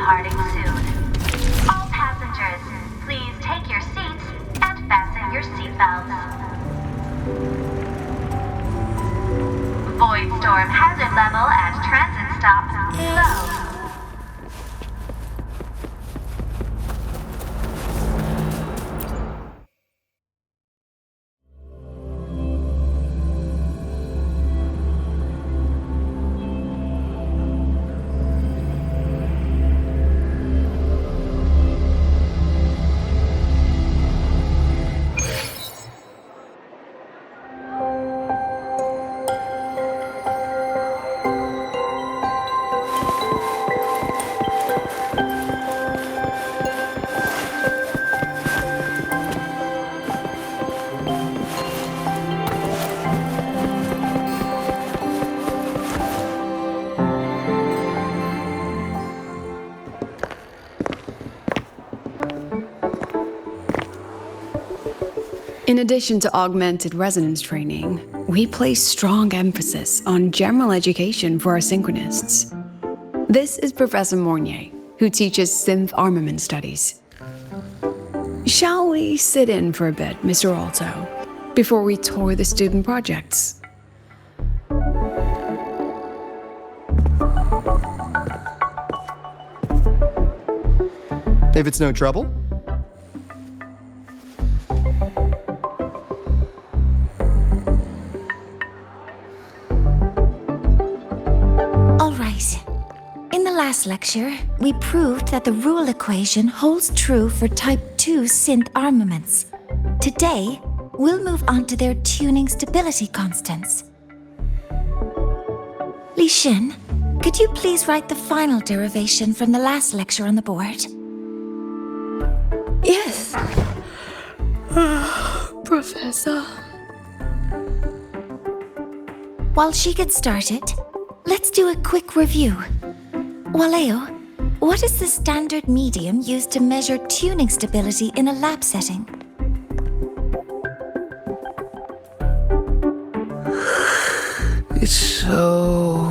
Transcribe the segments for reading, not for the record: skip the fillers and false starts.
departing soon. All passengers, please take your seats and fasten your seatbelts. Void storm hazard level at transit stop low. In addition to augmented resonance training, we place strong emphasis on general education for our synchronists. This is Professor Mornier, who teaches synth armament studies. Shall we sit in for a bit, Mr. Alto, before we tour the student projects? If it's no trouble. Last lecture, we proved that the rule equation holds true for Type 2 synth armaments. Today, we'll move on to their tuning stability constants. Li Xin, could you please write the final derivation from the last lecture on the board? Yes. Professor. While she gets started, let's do a quick review. Waleo, what is the standard medium used to measure tuning stability in a lab setting? It's so...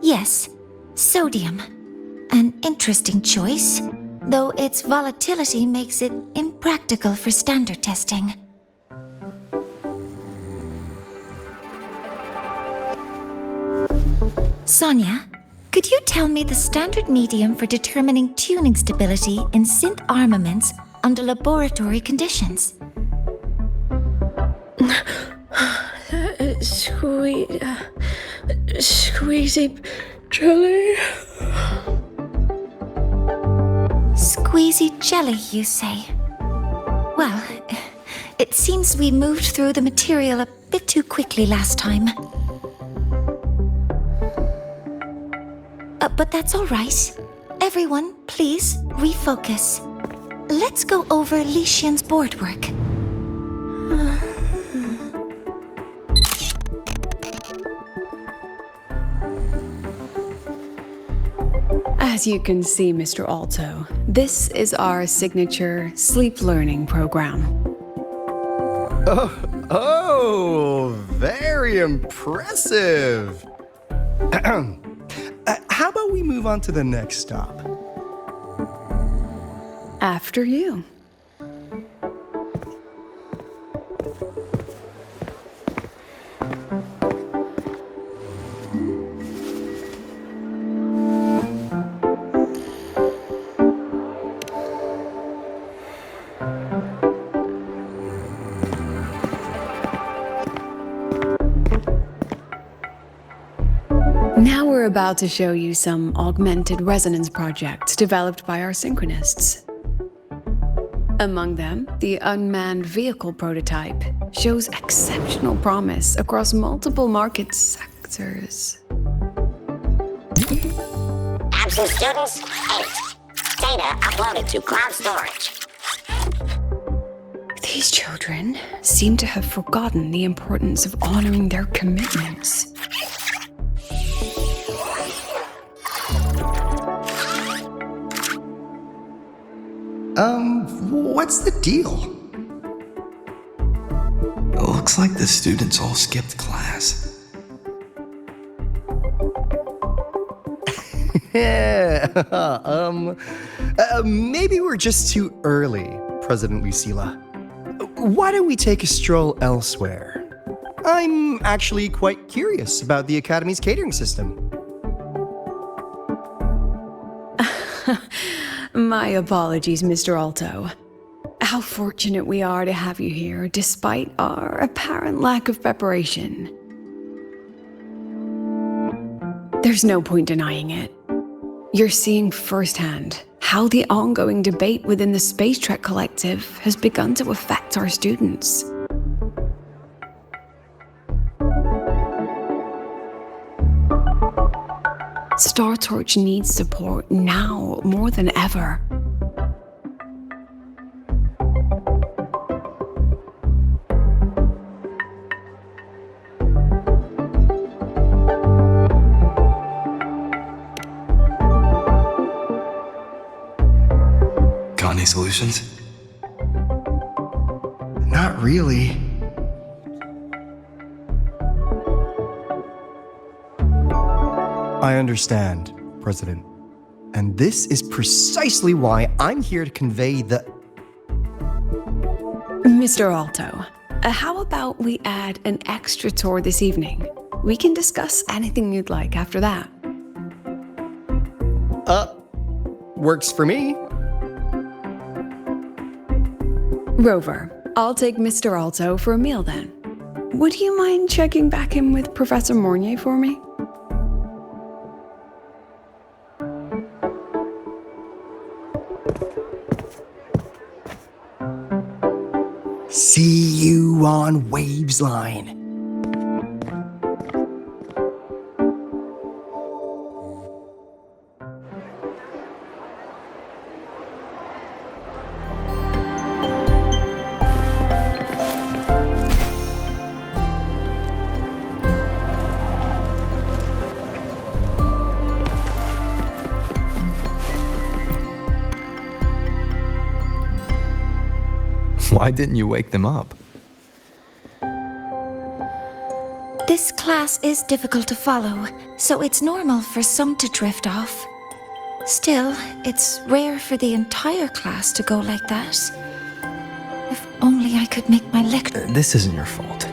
Yes, sodium. An interesting choice, though its volatility makes it impractical for standard testing. Sonia, could you tell me the standard medium for determining tuning stability in synth armaments under laboratory conditions? Squeezy jelly. Squeezy jelly, you say? Well, it seems we moved through the material a bit too quickly last time. But that's all right. Everyone, please refocus. Let's go over Li Xian's board work. As you can see, Mr. Alto, this is our signature sleep learning program. Oh, very impressive. How about we move on to the next stop? After you. Now we're about to show you some augmented resonance projects developed by our synchronists. Among them, the unmanned vehicle prototype shows exceptional promise across multiple market sectors. Absent students, 8. Data uploaded to cloud storage. These children seem to have forgotten the importance of honoring their commitments. What's the deal? Looks like the students all skipped class. Maybe we're just too early, President Lucilla. Why don't we take a stroll elsewhere? I'm actually quite curious about the Academy's catering system. My apologies, Mr. Alto. How fortunate we are to have you here, despite our apparent lack of preparation. There's no point denying it. You're seeing firsthand how the ongoing debate within the Space Trek Collective has begun to affect our students. Star Torch needs support now more than ever. Got any solutions? Not really. I understand, President. And this is precisely why I'm here to convey the... Mr. Alto, how about we add an extra tour this evening? We can discuss anything you'd like after that. Works for me. Rover, I'll take Mr. Alto for a meal then. Would you mind checking back in with Professor Mornier for me? See you on Waves Line. Why didn't you wake them up? This class is difficult to follow, so it's normal for some to drift off. Still, it's rare for the entire class to go like that. If only I could make my lecture... This isn't your fault.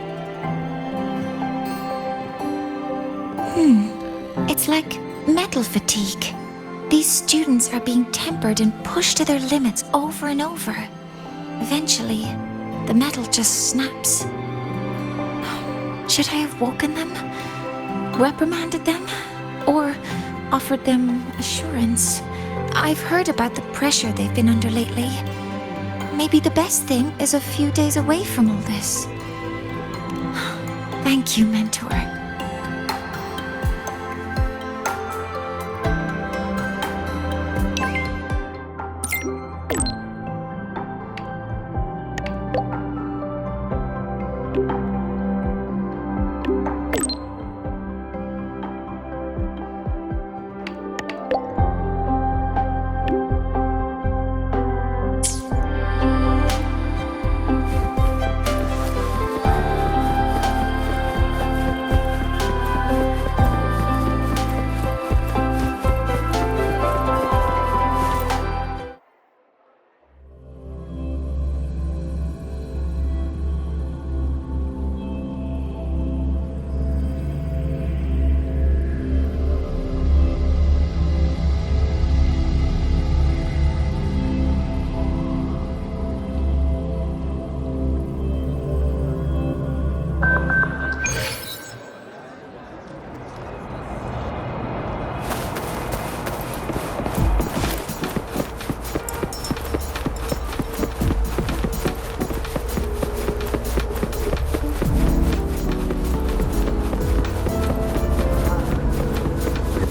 It's like metal fatigue. These students are being tempered and pushed to their limits over and over. Eventually, the metal just snaps. Should I have woken them? Reprimanded them? Or offered them assurance? I've heard about the pressure they've been under lately. Maybe the best thing is a few days away from all this. Thank you, Mentor.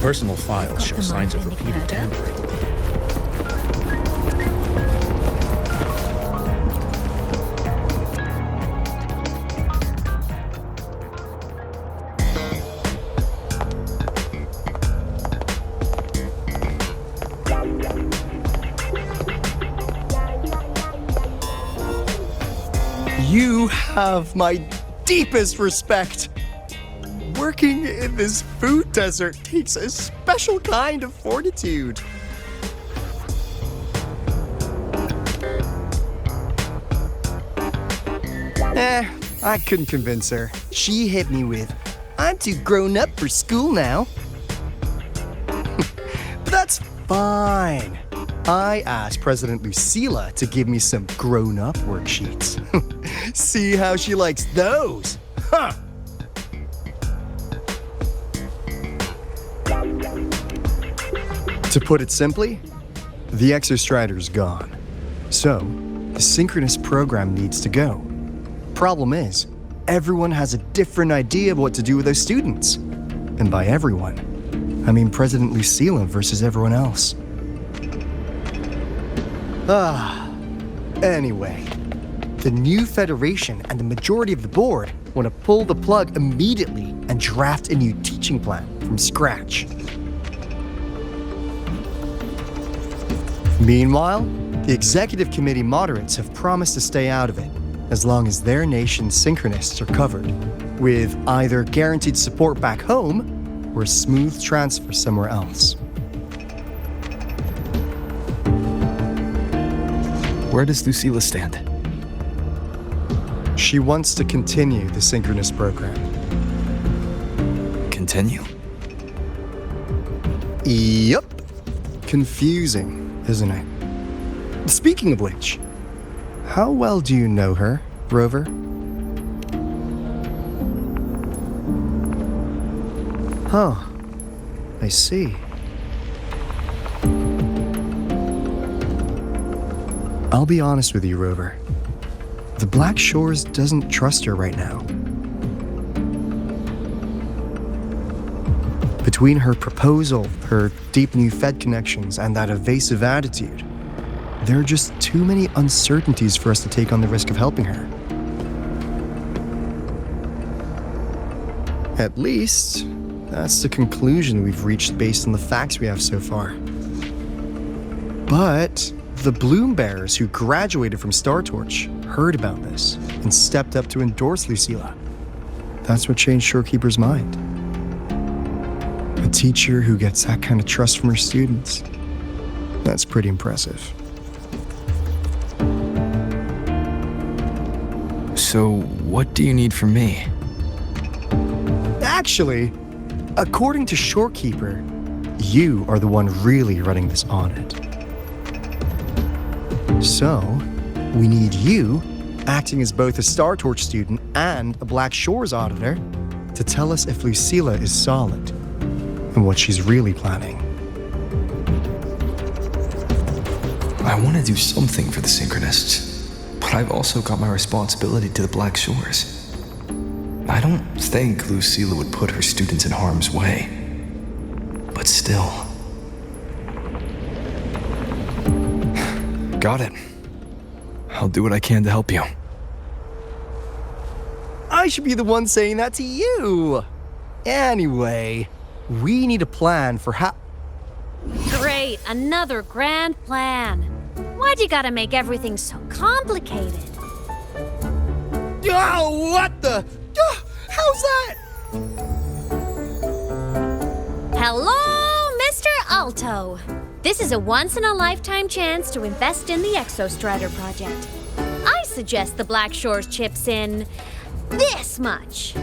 Personal files show signs of repeated tampering. You have my deepest respect. Working in this food desert takes a special kind of fortitude. I couldn't convince her. She hit me with, "I'm too grown up for school now." But that's fine. I asked President Lucilla to give me some grown-up worksheets. See how she likes those. Huh. To put it simply, the Exostrider's gone. So, the synchronous program needs to go. Problem is, everyone has a different idea of what to do with those students. And by everyone, I mean President Lucilla versus everyone else. Anyway, the new Federation and the majority of the board want to pull the plug immediately and draft a new teaching plan from scratch. Meanwhile, the executive committee moderates have promised to stay out of it, as long as their nation's synchronists are covered, with either guaranteed support back home or a smooth transfer somewhere else. Where does Lucilla stand? She wants to continue the synchronous program. Continue? Yup. Confusing, isn't it? Speaking of which, how well do you know her, Rover? Huh. I see. I'll be honest with you, Rover. The Black Shores doesn't trust her right now. Between her proposal, her deep new Fed connections, and that evasive attitude, there are just too many uncertainties for us to take on the risk of helping her. At least, that's the conclusion we've reached based on the facts we have so far. But the Bloom Bearers who graduated from Star Torch heard about this and stepped up to endorse Lucilla. That's what changed Shorekeeper's mind. A teacher who gets that kind of trust from her students. That's pretty impressive. So, what do you need from me? Actually, according to Shorekeeper, you are the one really running this audit. So, we need you, acting as both a Star Torch student and a Black Shores auditor, to tell us if Lucilla is solid and what she's really planning. I want to do something for the Synchronists, but I've also got my responsibility to the Black Shores. I don't think Lucilla would put her students in harm's way, but still. Got it. I'll do what I can to help you. I should be the one saying that to you. Anyway, we need a plan for how... Great, another grand plan. Why'd you gotta make everything so complicated? Oh, what the... how's that? Hello, Mr. Alto. This is a once-in-a-lifetime chance to invest in the Exostrider project. I suggest the Black Shores chips in this much.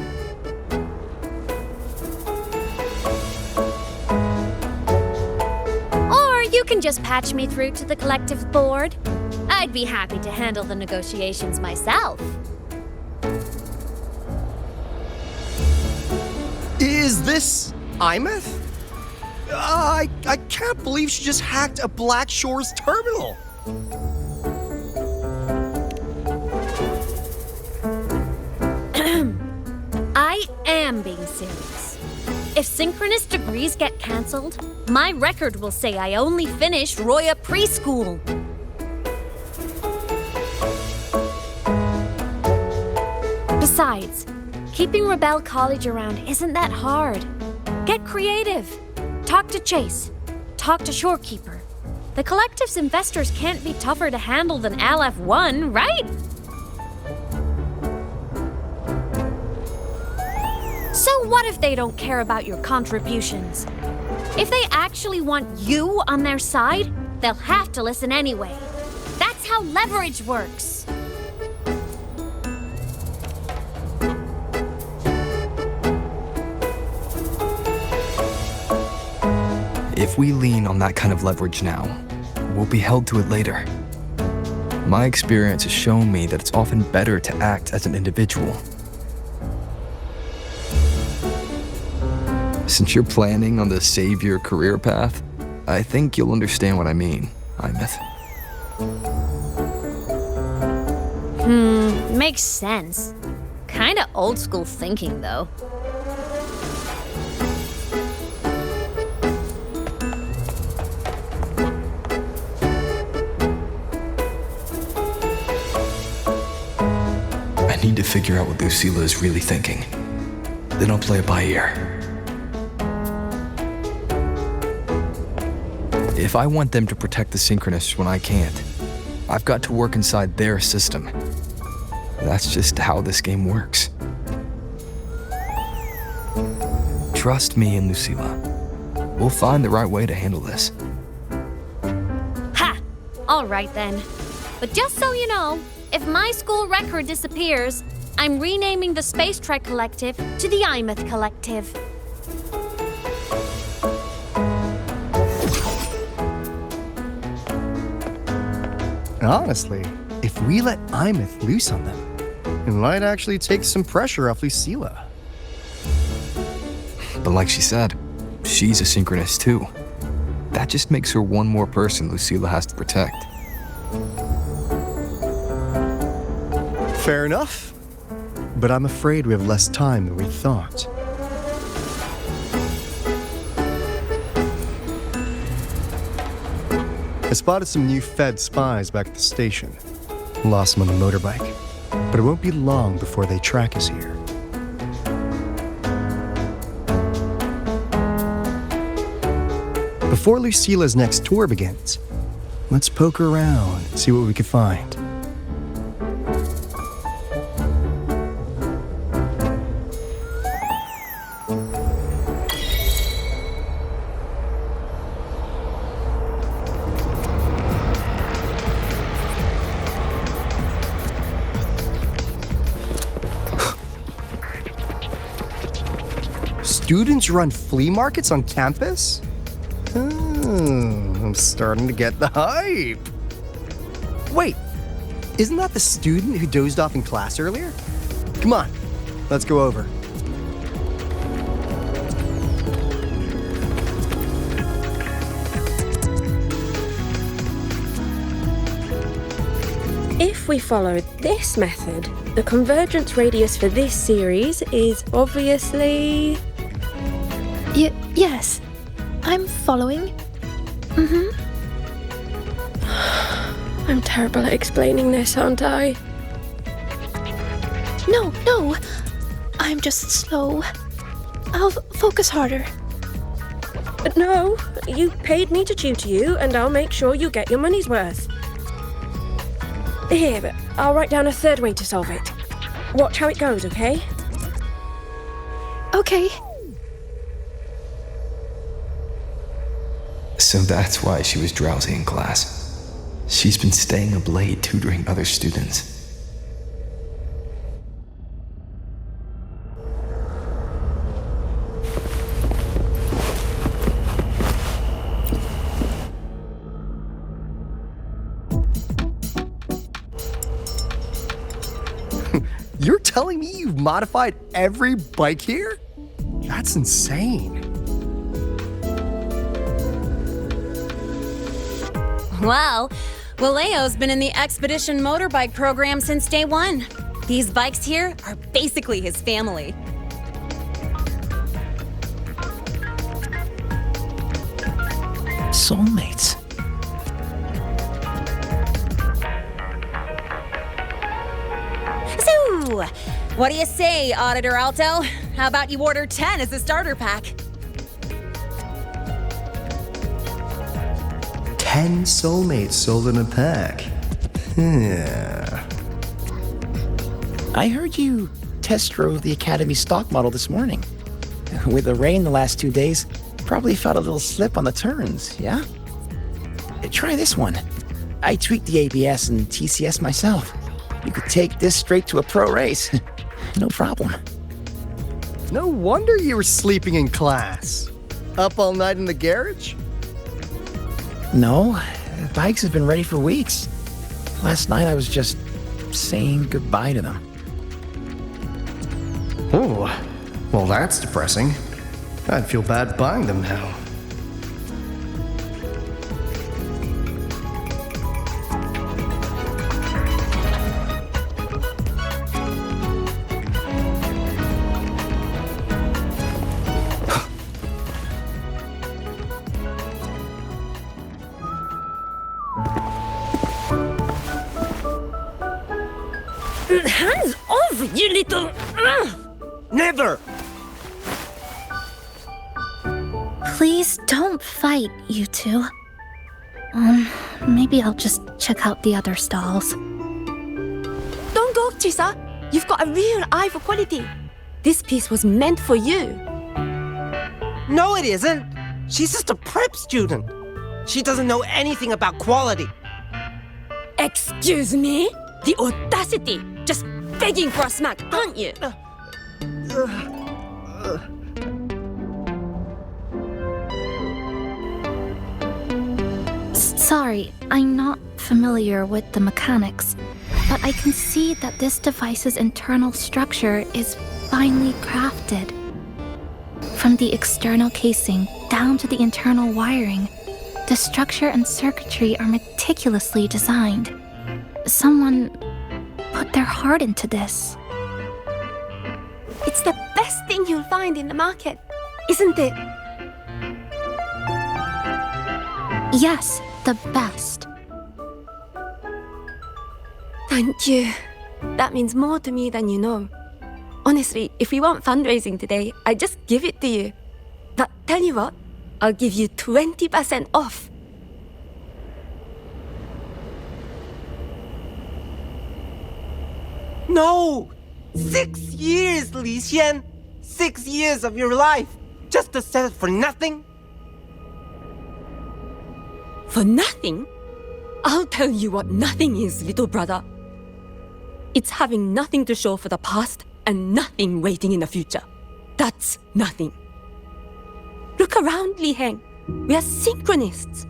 Or you can just patch me through to the collective board. I'd be happy to handle the negotiations myself. Is this Imeth? I can't believe she just hacked a Black Shores terminal. I am being serious. If synchronous degrees get cancelled, my record will say I only finished Roya preschool. Besides, keeping Rebel College around isn't that hard. Get creative. Talk to Chase. Talk to Shorekeeper. The collective's investors can't be tougher to handle than LF1, right? Or what if they don't care about your contributions? If they actually want you on their side, they'll have to listen anyway. That's how leverage works. If we lean on that kind of leverage now, we'll be held to it later. My experience has shown me that it's often better to act as an individual. Since you're planning on the savior career path, I think you'll understand what I mean, Imeth. Makes sense. Kinda old school thinking, though. I need to figure out what Lucilla is really thinking. Then I'll play it by ear. If I want them to protect the Synchronists when I can't, I've got to work inside their system. That's just how this game works. Trust me and Lucilla. We'll find the right way to handle this. Ha! Alright then. But just so you know, if my school record disappears, I'm renaming the Space Trek Collective to the Imeth Collective. Honestly, if we let Imeth loose on them, it might actually take some pressure off Lucilla. But like she said, she's a Synchronist too. That just makes her one more person Lucilla has to protect. Fair enough. But I'm afraid we have less time than we thought. I spotted some new Fed spies back at the station. Lost them on the motorbike. But it won't be long before they track us here. Before Lucilla's next tour begins, let's poke around and see what we can find. Students run flea markets on campus? I'm starting to get the hype. Wait, isn't that the student who dozed off in class earlier? Come on, let's go over. If we follow this method, the convergence radius for this series is obviously... Yes, I'm following. I'm terrible at explaining this, aren't I? No, I'm just slow. I'll focus harder. No, you paid me to tutor you, and I'll make sure you get your money's worth. Here, I'll write down a third way to solve it. Watch how it goes, okay? Okay. So that's why she was drowsy in class. She's been staying up late tutoring other students. You're telling me you've modified every bike here? That's insane. Wow. Waleo's been in the Expedition motorbike program since day one. These bikes here are basically his family. Soulmates. So, what do you say, Auditor Alto? How about you order 10 as a starter pack? 10 soulmates sold in a pack. I heard you test drove the Academy stock model this morning. With the rain the last 2 days, probably felt a little slip on the turns, yeah? Try this one. I tweaked the ABS and TCS myself. You could take this straight to a pro race. No problem. No wonder you were sleeping in class. Up all night in the garage? No, bikes have been ready for weeks. Last night I was just saying goodbye to them. Oh, well that's depressing. I'd feel bad buying them now. Hands off, you little... Never! Please don't fight, you two. Maybe I'll just check out the other stalls. Don't go, Chisa. You've got a real eye for quality. This piece was meant for you. No, it isn't. She's just a prep student. She doesn't know anything about quality. Excuse me? The audacity! Just begging for a smack, aren't you? Sorry, I'm not familiar with the mechanics, but I can see that this device's internal structure is finely crafted. From the external casing down to the internal wiring, the structure and circuitry are meticulously designed. Someone put their heart into this. It's the best thing you'll find in the market, isn't it? Yes, the best. Thank you. That means more to me than you know. Honestly, if we want fundraising today, I'd just give it to you. But tell you what, I'll give you 20% off. No! 6 years, Li Xian! 6 years of your life! Just to settle for nothing? For nothing? I'll tell you what nothing is, little brother. It's having nothing to show for the past and nothing waiting in the future. That's nothing. Look around, Li Heng. We are synchronists.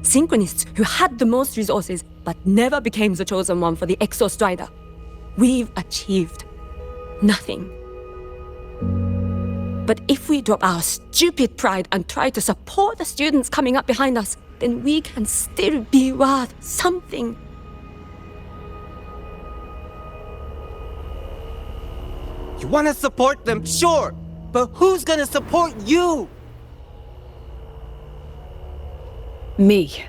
Synchronists who had the most resources but never became the chosen one for the Exostrider. We've achieved nothing. But if we drop our stupid pride and try to support the students coming up behind us, then we can still be worth something. You want to support them, sure, but who's gonna support you? Me.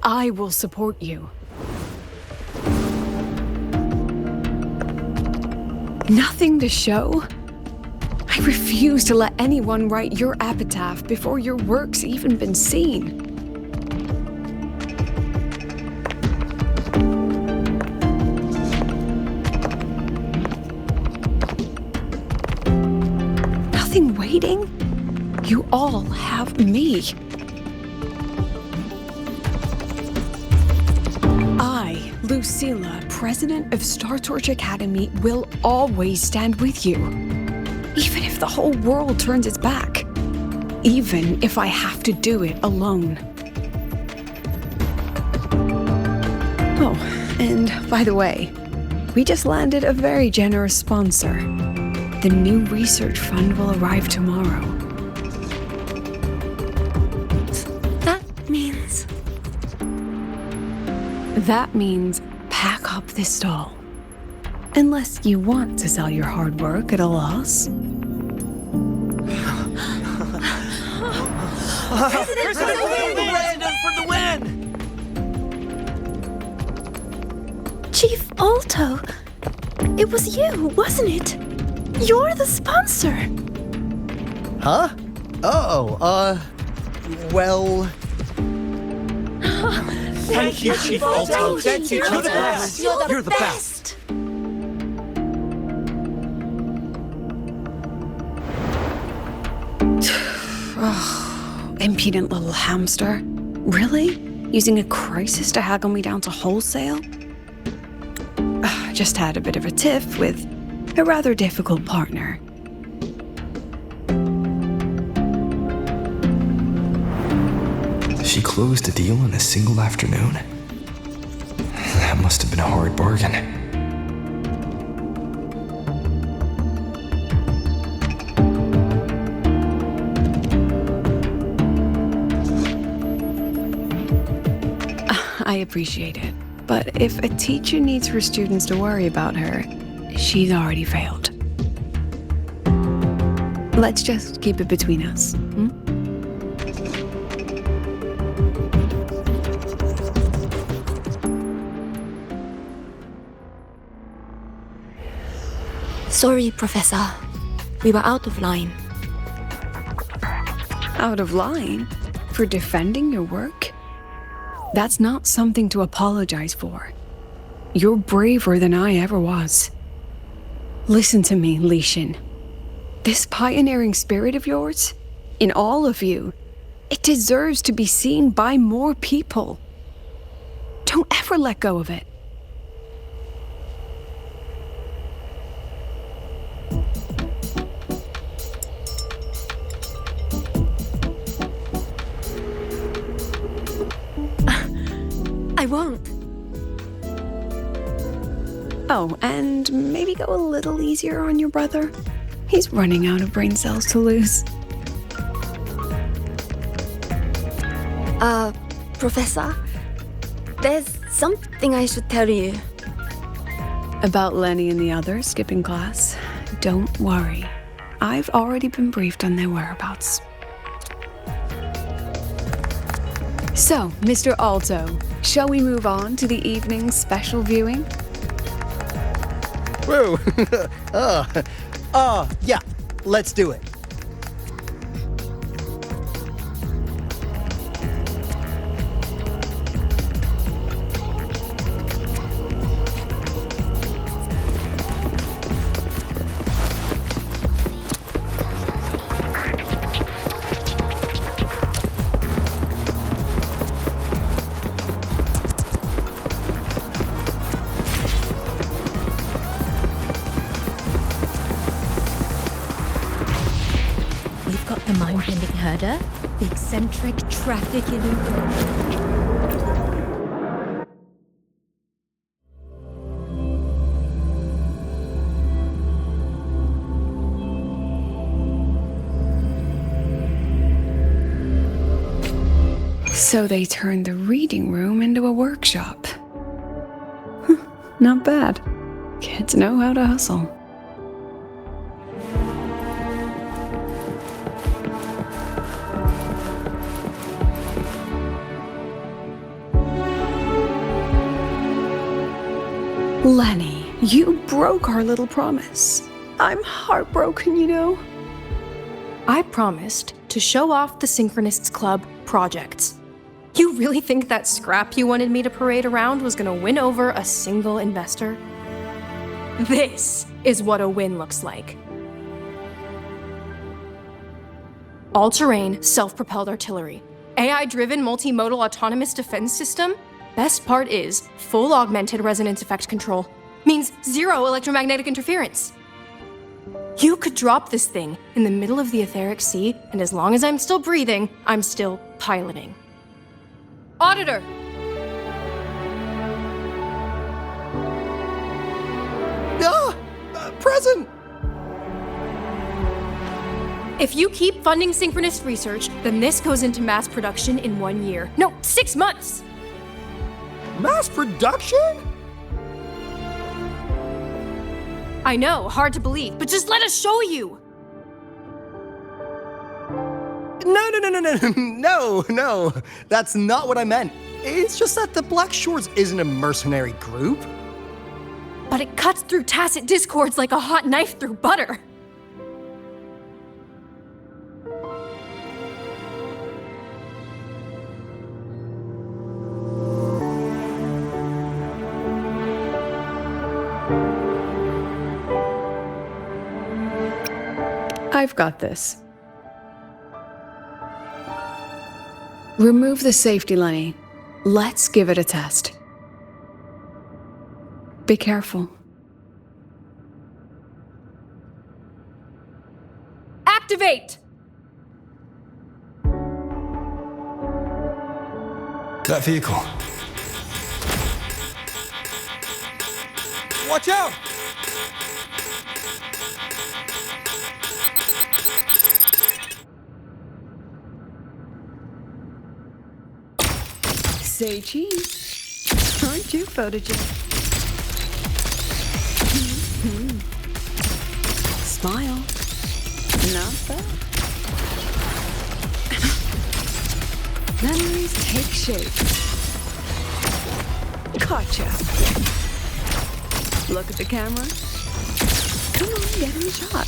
I will support you. Nothing to show? I refuse to let anyone write your epitaph before your work's even been seen. Nothing waiting? You all have me. I, Lucilla, president of Star Torch Academy, will always stand with you. Even if the whole world turns its back. Even if I have to do it alone. Oh, and by the way, we just landed a very generous sponsor. The new research fund will arrive tomorrow. That means pack up this stall. Unless you want to sell your hard work at a loss. President for the win! Chief Alto, it was you, wasn't it? You're the sponsor. Huh? Well... Thank you, Chief Alto. Thank you. You're the best. You're the best. Oh, impudent little hamster. Really? Using a crisis to haggle me down to wholesale? Just had a bit of a tiff with a rather difficult partner. She closed a deal in a single afternoon? That must have been a hard bargain. I appreciate it, but if a teacher needs her students to worry about her, she's already failed. Let's just keep it between us, hmm? Sorry, Professor. We were out of line. Out of line? For defending your work? That's not something to apologize for. You're braver than I ever was. Listen to me, Li Xin. This pioneering spirit of yours, in all of you, it deserves to be seen by more people. Don't ever let go of it. I won't. Oh, and maybe go a little easier on your brother. He's running out of brain cells to lose. Professor, there's something I should tell you. About Lenny and the others skipping class? Don't worry. I've already been briefed on their whereabouts. So, Mr. Alto, shall we move on to the evening's special viewing? Whoa. Yeah, let's do it. We've got the mind-bending herder, the eccentric traffic in So they turned the reading room into a workshop. Not bad. Kids know how to hustle. Lenny, you broke our little promise. I'm heartbroken, you know. I promised to show off the Synchronists Club projects. You really think that scrap you wanted me to parade around was gonna win over a single investor? This is what a win looks like. All-terrain, self-propelled artillery. AI-driven multimodal autonomous defense system. Best part is full augmented resonance effect control. Means zero electromagnetic interference. You could drop this thing in the middle of the etheric sea, and as long as I'm still breathing, I'm still piloting. Auditor! Present! If you keep funding synchronist research, then this goes into mass production in 1 year. No, 6 months! Mass production? I know, hard to believe, but just let us show you! No. That's not what I meant. It's just that the Black Shores isn't a mercenary group. But it cuts through tacit discords like a hot knife through butter. I've got this. Remove the safety, Lenny. Let's give it a test. Be careful. Activate! That vehicle. Watch out! Say cheese. Aren't you photogenic? Smile. Not bad. Memories take shape. Gotcha. Look at the camera. Come on, get in the shot.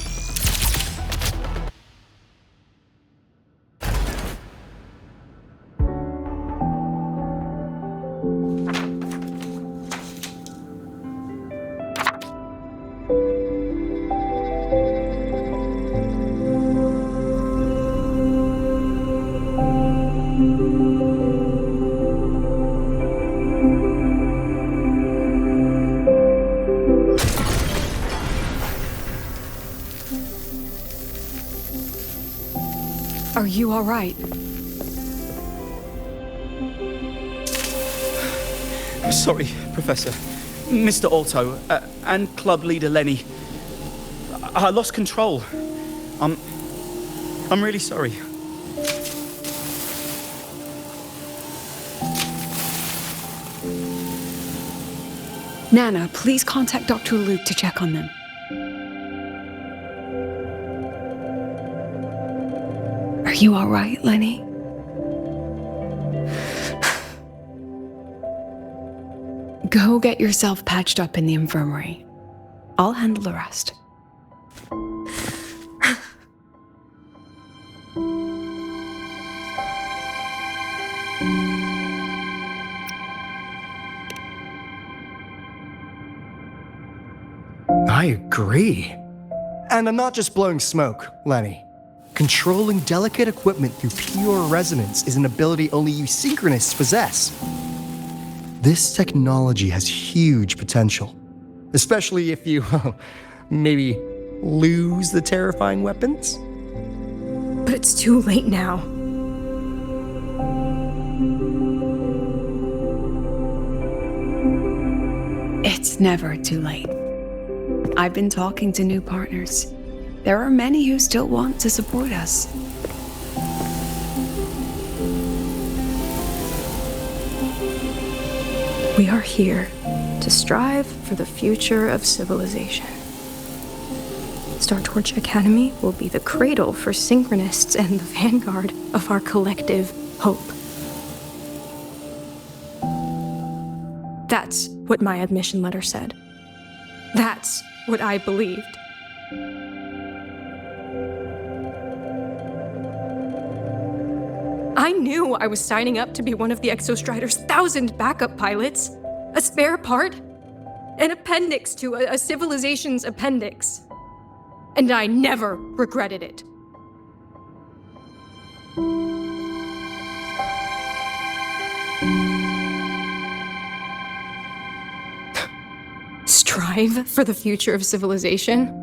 Are you all right? Sorry, Professor. Mr. Alto, and club leader Lenny. I lost control. I'm really sorry. Nana, please contact Dr. Luke to check on them. Are you all right, Lenny? Go get yourself patched up in the infirmary. I'll handle the rest. I agree. And I'm not just blowing smoke, Lenny. Controlling delicate equipment through pure resonance is an ability only you synchronists possess. This technology has huge potential, especially if you, maybe lose the terrifying weapons. But it's too late now. It's never too late. I've been talking to new partners. There are many who still want to support us. We are here to strive for the future of civilization. Startorch Academy will be the cradle for synchronists and the vanguard of our collective hope. That's what my admission letter said. That's what I believed. I knew I was signing up to be one of the Exostrider's 1,000 backup pilots, a spare part, an appendix to a civilization's appendix. And I never regretted it. Strive for the future of civilization?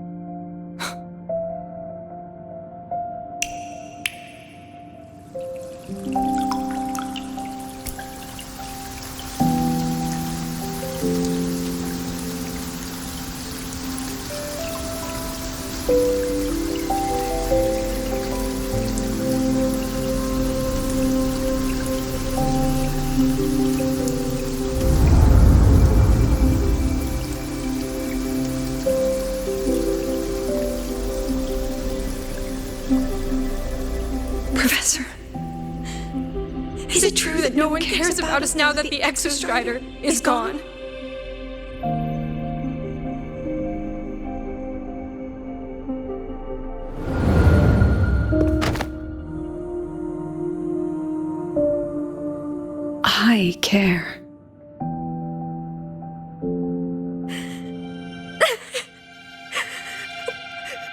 Professor, is it true that no one cares about us now that the Exostrider is gone? I care.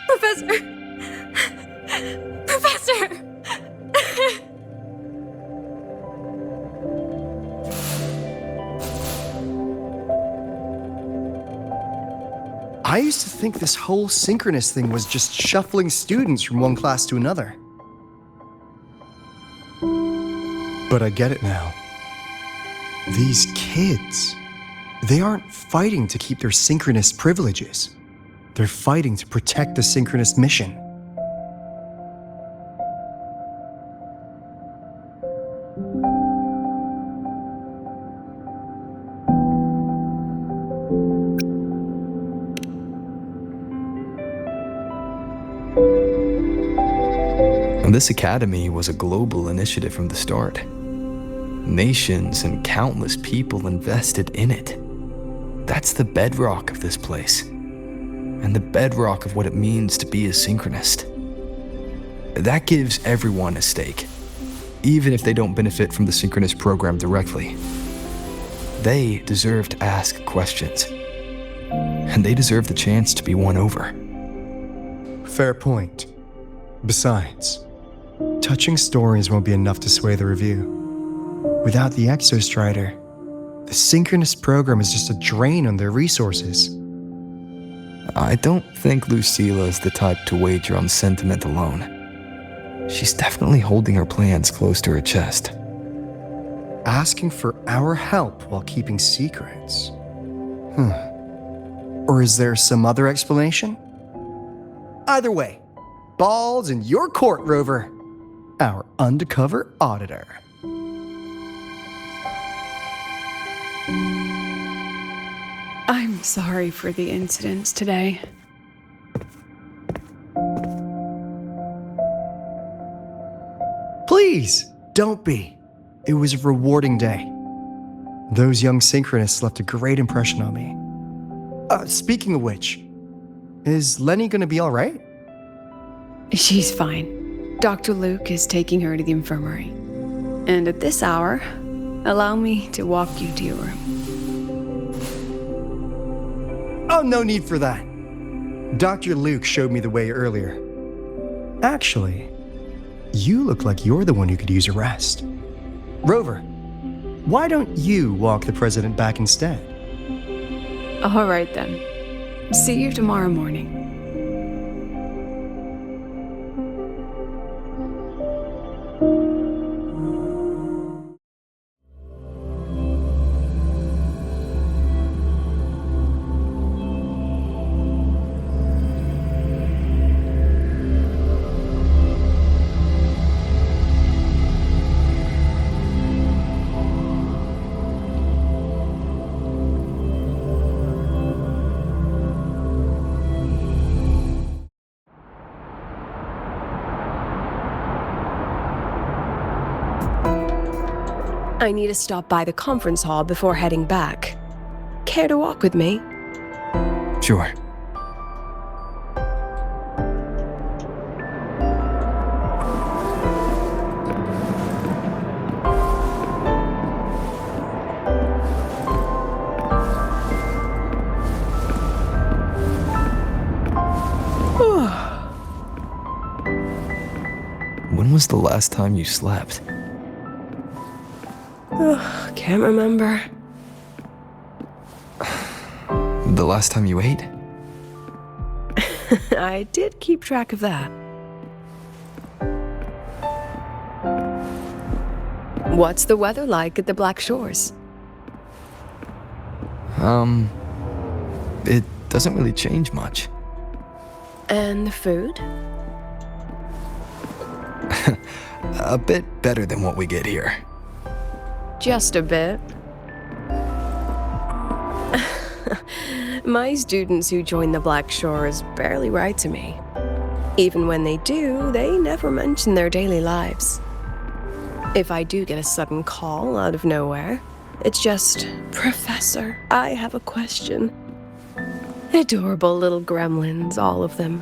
Professor! Professor! I used to think this whole synchronous thing was just shuffling students from one class to another. But I get it now. These kids, they aren't fighting to keep their synchronous privileges. They're fighting to protect the synchronous mission. This academy was a global initiative from the start. Nations and countless people invested in it. That's the bedrock of this place, and the bedrock of what it means to be a synchronist. That gives everyone a stake, even if they don't benefit from the synchronous program directly. They deserve to ask questions, and they deserve the chance to be won over. Fair point. Besides, touching stories won't be enough to sway the review. Without the Exostrider, the synchronous program is just a drain on their resources. I don't think Lucilla is the type to wager on sentiment alone. She's definitely holding her plans close to her chest. Asking for our help while keeping secrets? Or is there some other explanation? Either way, ball's in your court, Rover. Our undercover auditor. I'm sorry for the incidents today. Please, don't be. It was a rewarding day. Those young synchronists left a great impression on me. Speaking of which, is Lenny gonna be all right? She's fine. Dr. Luke is taking her to the infirmary. And at this hour, allow me to walk you to your room. Oh, no need for that. Dr. Luke showed me the way earlier. Actually, you look like you're the one who could use a rest. Rover, why don't you walk the president back instead? All right then. See you tomorrow morning. I need to stop by the conference hall before heading back. Care to walk with me? Sure. When was the last time you slept? Can't remember. The last time you ate? I did keep track of that. What's the weather like at the Black Shores? It doesn't really change much. And the food? A bit better than what we get here. Just a bit. My students who join the Black Shores barely write to me. Even when they do, they never mention their daily lives. If I do get a sudden call out of nowhere, it's just, "Professor, I have a question." Adorable little gremlins, all of them.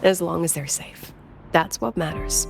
As long as they're safe. That's what matters.